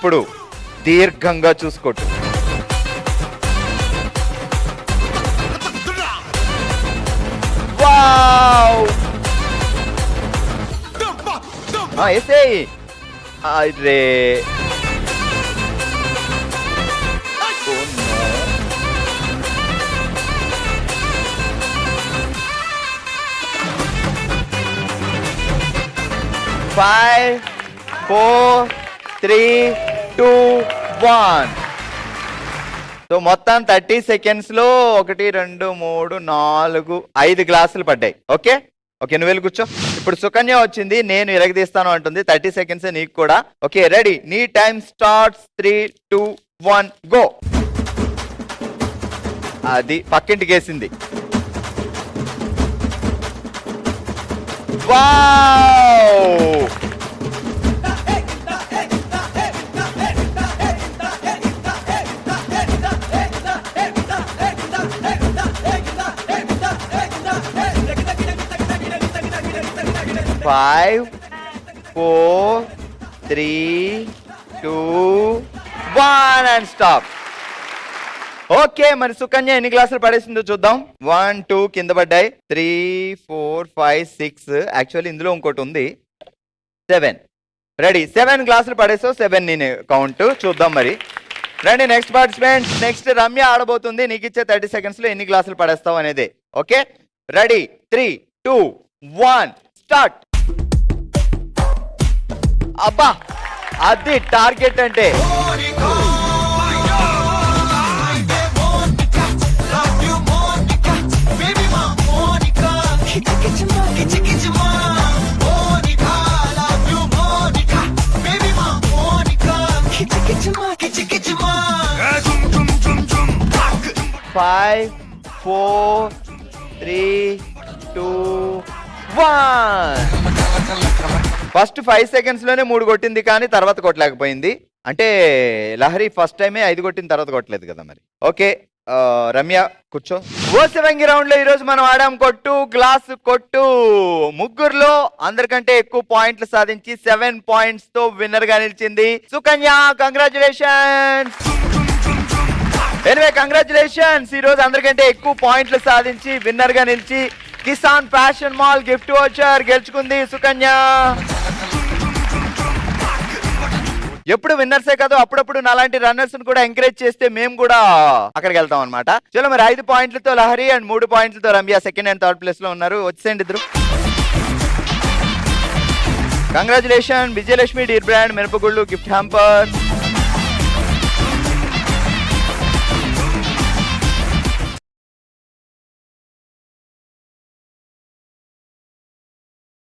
ఇప్పుడు దీర్ఘంగా చూసుకోటు. వావ్! ఏసేయ్. అరే Five, 4, 3, 2, 1. సో మొత్తం 30 seconds లో 1, 2, 3, 4, 5 గ్లాసులు పడ్డాయి. ఓకే ఓకే, నువ్వు వెళ్ళి కూర్చో. ఇప్పుడు సుకన్య వచ్చింది, నేను ఇరగదీస్తాను అంటుంది. 30 seconds నీకు కూడా. ఓకే రెడీ, నీ టైం స్టార్ట్స్. 3, 2, 1 గో. అది పక్కింటికి వేసింది. Wow! Five, 4, 3, 2, 1 and stop. Okay, మరి సుకన్య ఎన్ని గ్లాసులు పడేసిందో చూద్దాం. 1, 2 కింద పడ్డాయి. 3, 4, 5, 6. యాక్చువల్లీ ఇందులో ఇంకోటి ఉంది. 7. రెడీ, 7 గ్లాసులు పడేసావు. 7 నేను కౌంట్ చూద్దాం. మరి రండి నెక్స్ట్ పార్టిసిపెంట్. నెక్స్ట్ రమ్య ఆడబోతుంది. నీకు ఇచ్చే 30 seconds లో ఎన్ని గ్లాసులు పడేస్తావు అనేది. Okay ready, 3, 2, 1 start. అబ్బా, అది టార్గెట్ అంటే. Five, 4, 3, 2, 1. ఫస్ట్ 5 seconds లోనే 3 కొట్టింది, కానీ తర్వాత కొట్టలేకపోయింది. అంటే లహరి ఫస్ట్ టైమే 5 కొట్టిన తర్వాత కొట్టలేదు కదా మరి. ఓకే రమ్య కూర్చో. ఓసెవంగి రౌండ్ లో ఈరోజు మనం ఆడాం కొట్టు గ్లాస్ కొట్టు. ముగ్గురులో అందరికంటే ఎక్కువ పాయింట్లు సాధించి 7 points తో విన్నర్ గా నిలిచింది సుకన్య. కంగ్రాచులేషన్స్. ఎనివే కంగ్రాచులేషన్స్, ఈ రోజు అందరికంటే ఎక్కువ పాయింట్లు సాధించి విన్నర్ గా నిలిచి Kisan fashion mall gift voucher గెలుచుకుంది సుకన్య. ఎప్పుడు విన్నర్సే కాదు, అప్పుడప్పుడు నాలాంటి రన్నర్స్ కూడా ఎంకరేజ్ చేస్తే మేము కూడా అక్కడికి వెళ్తాం అనమాట. చలో మరి 5 పాయింట్లతో లహరి అండ్ 3 పాయింట్లతో Ramya second and third place లో ఉన్నారు. వచ్చేయండి ఇద్దరు. కంగ్రాచులేషన్. విజయలక్ష్మి డీర్ బ్రాండ్ మినపగుళ్ళు గిఫ్ట్ హ్యాంపర్.